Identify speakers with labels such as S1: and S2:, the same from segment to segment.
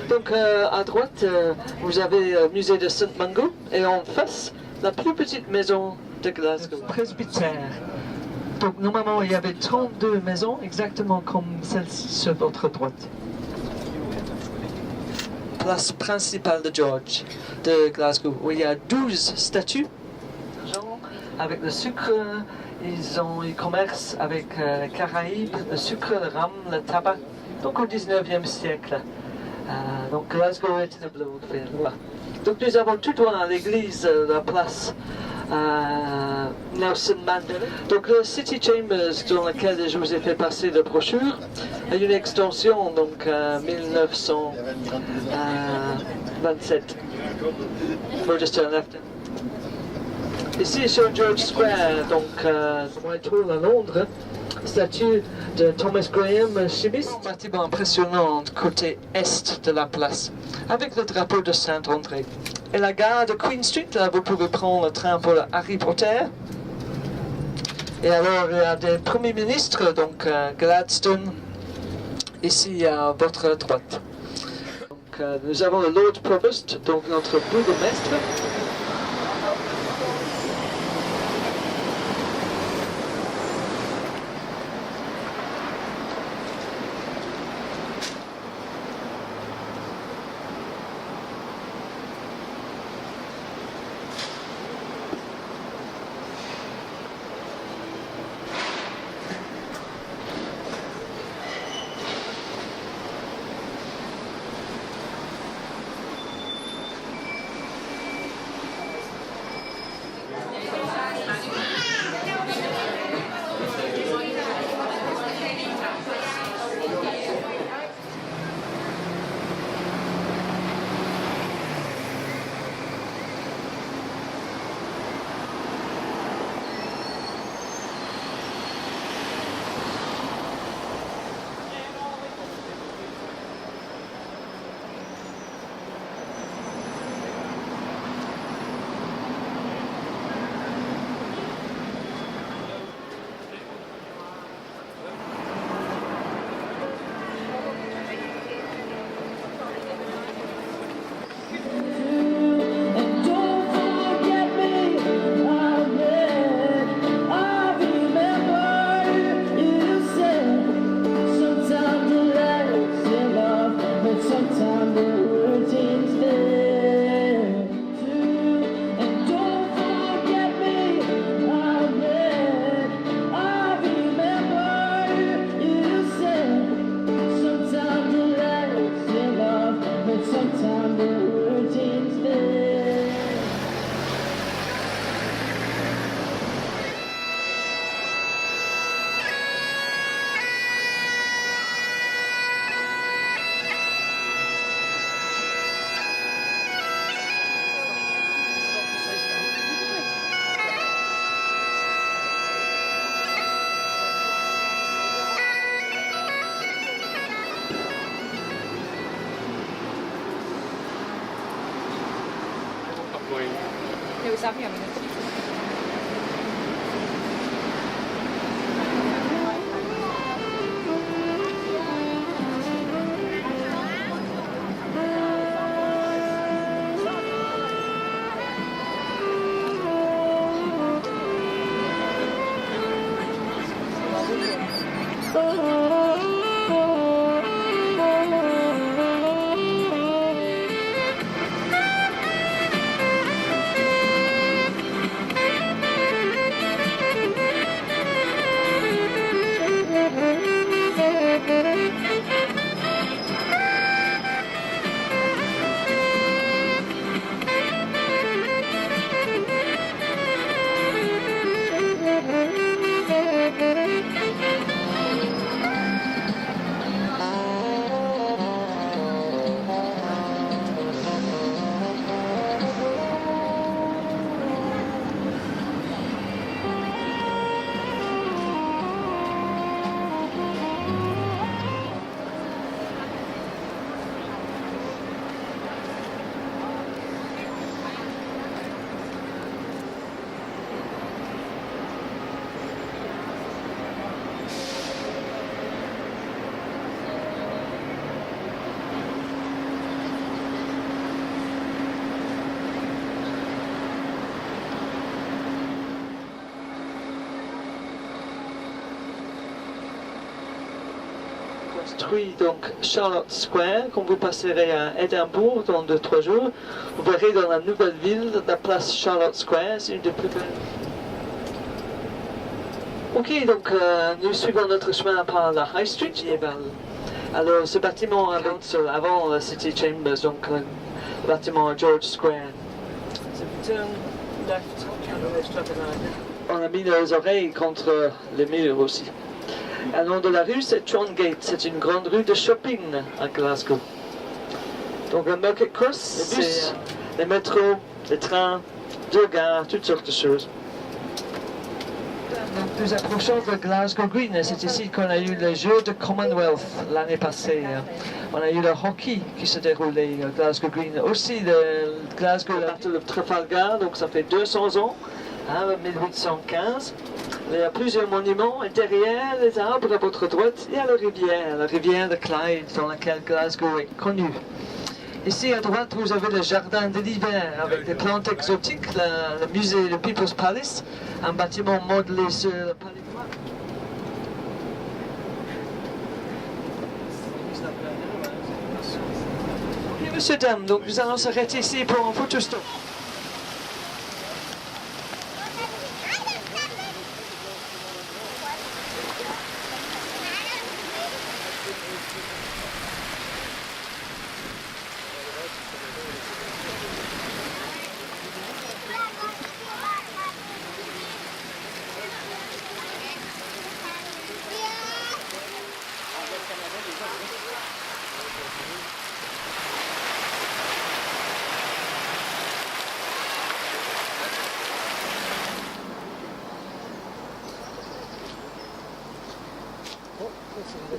S1: Donc à droite, vous avez le musée de St Mungo et en face, la plus petite maison de Glasgow, presbytère. Donc normalement, il y avait 32 maisons, exactement comme celle-ci sur votre droite. Place principale de George de Glasgow, où il y a 12 statues avec le sucre. Ils commercent avec les Caraïbes, le sucre, le rhum, le tabac. Donc au 19e siècle. Donc Glasgow est une ville. Donc nous avons tout droit l'église, la place Nelson Mandela. Donc le City Chambers dans lequel je vous ai fait passer la brochure est une extension, donc 1927. Rochester left. Ici sur George Square, donc Whitehall à Londres, statue de Thomas Graham, chimiste. Un bâtiment impressionnant côté est de la place, avec le drapeau de Saint-André. Et la gare de Queen Street, là vous pouvez prendre le train pour le Harry Potter. Et alors il y a des premiers ministres, donc Gladstone, ici à votre droite. Donc nous avons le Lord Provost, donc notre bourgmestre.
S2: Devo sapere.
S1: construit donc Charlotte Square. Quand vous passerez à Édimbourg dans 2-3 jours, vous verrez dans la nouvelle ville la place Charlotte Square. C'est une des plus belles. Ok, donc nous suivons notre chemin par la High Street. Alors ce bâtiment avant la City Chambers, donc le bâtiment George Square. On a mis nos oreilles contre les murs aussi. Le nom de la rue, c'est Trongate. C'est une grande rue de shopping à Glasgow. Donc le Market Cross, les bus, les métros, les trains, deux gares, toutes sortes de choses. Nous approchons de Glasgow Green. C'est ici qu'on a eu les Jeux de Commonwealth l'année passée. On a eu le hockey qui se déroulait à Glasgow Green. Aussi le Glasgow, la bataille de Trafalgar, donc ça fait 200 ans, 1815. Il y a plusieurs monuments et derrière les arbres à votre droite, il y a la rivière de Clyde dans laquelle Glasgow est connue. Ici à droite, vous avez le jardin de l'hiver avec des plantes exotiques, le musée, le People's Palace, un bâtiment modelé sur le palais. Ok, monsieur, dame, donc nous allons s'arrêter ici pour un photo stop.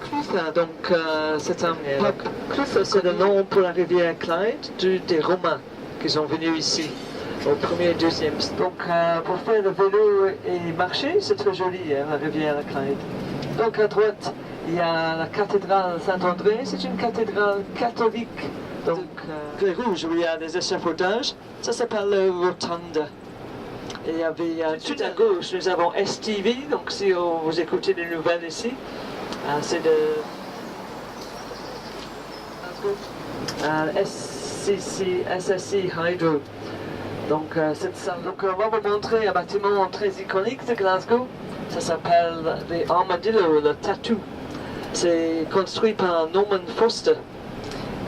S1: Clutha, donc c'est un bloc. Clutha, c'est le nom pour la rivière Clyde des Romains qui sont venus ici au 1er et 2e. Donc pour faire le vélo et marcher, c'est très joli, la rivière Clyde. Donc à droite, il y a la cathédrale Saint-André, c'est une cathédrale catholique. Donc les rouges où il y a des échafaudages, ça s'appelle le Rotunda. Et il y avait tout à gauche, nous avons STV, donc si vous écoutez les nouvelles ici, c'est de SSC Hydro. Donc cette salle. Donc on va vous montrer un bâtiment très iconique de Glasgow. Ça s'appelle the Armadillo, le Tattoo. C'est construit par Norman Foster.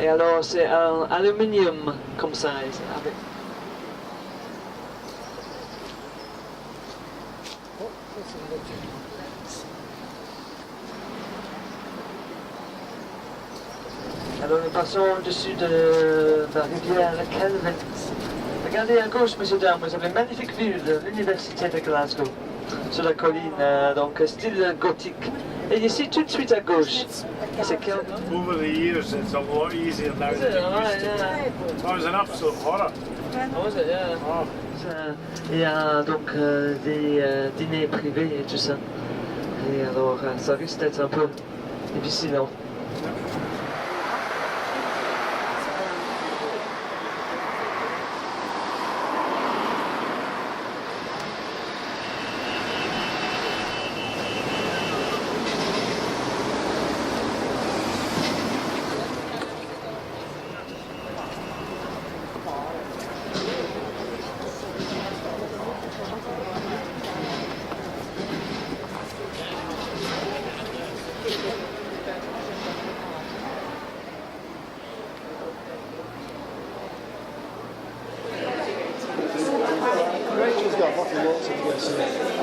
S1: Et alors c'est un aluminium comme ça. Avec alors nous passons au-dessus de la rivière Kelvin. Regardez à gauche, messieurs dames, vous avez une magnifique vue de l'université de Glasgow sur la colline, donc style gothique. Et ici, tout de suite à gauche, c'est Kelvin.
S2: Over the years, it's a lot easier now than it used to be. That was an absolute horror.
S1: Oh, was it? Yeah.
S2: Oh.
S1: Il y a donc des dîners privés et tout ça. Et alors, ça risque d'être un peu difficile. Hein.
S3: Rachel's got lots of this.